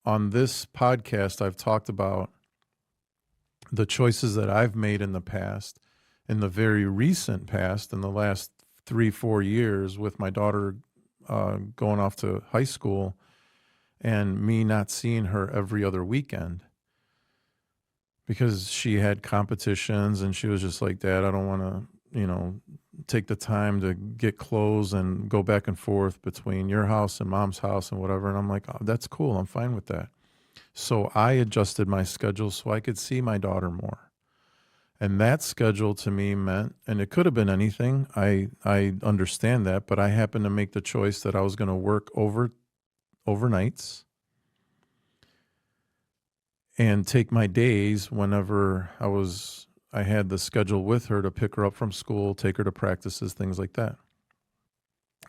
on this podcast, I've talked about the choices that I've made in the past, in the very recent past, in the last 3, 4 years, with my daughter going off to high school and me not seeing her every other weekend because she had competitions and she was just like, Dad, I don't want to, take the time to get clothes and go back and forth between your house and mom's house and whatever. And I'm like, oh, that's cool. I'm fine with that. So I adjusted my schedule so I could see my daughter more. And that schedule to me meant, and it could have been anything. I understand that, but I happened to make the choice that I was going to work overnights and take my days whenever I had the schedule with her to pick her up from school, take her to practices, things like that.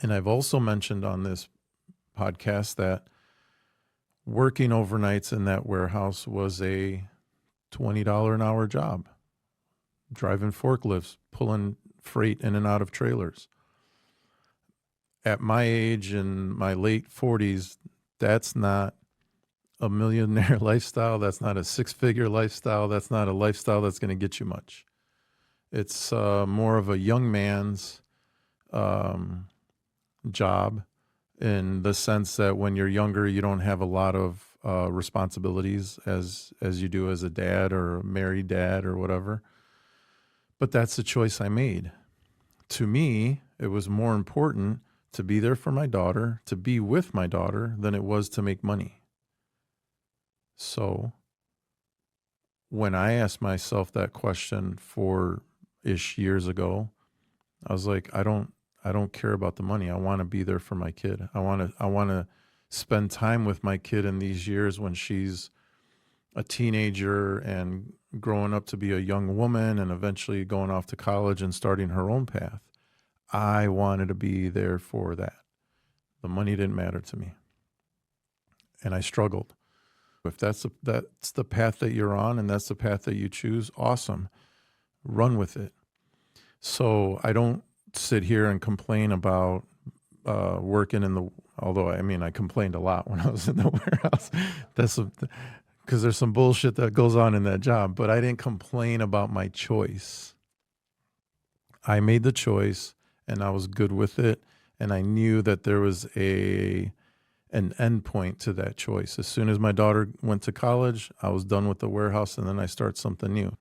And I've also mentioned on this podcast that working overnights in that warehouse was a $20 an hour job, driving forklifts, pulling freight in and out of trailers. At my age, in my late 40s, that's not a millionaire lifestyle. That's not a six-figure lifestyle. That's not a lifestyle that's going to get you much. It's more of a young man's job, in the sense that when you're younger, you don't have a lot of responsibilities as you do as a dad or a married dad or whatever. But that's the choice I made. To me, it was more important to be there for my daughter, to be with my daughter, than it was to make money. So when I asked myself that question 4-ish years ago, I was like, I don't care about the money. I want to be there for my kid. I want to spend time with my kid in these years when she's a teenager and growing up to be a young woman and eventually going off to college and starting her own path. I wanted to be there for that. The money didn't matter to me. And I struggled. If that's the path that you're on and that's the path that you choose, awesome. Run with it. So I don't sit here and complain about working although I complained a lot when I was in the warehouse. That's because there's some bullshit that goes on in that job, but I didn't complain about my choice. I made the choice and I was good with it. And I knew that there was an end point to that choice. As soon as my daughter went to college, I was done with the warehouse and then I start something new.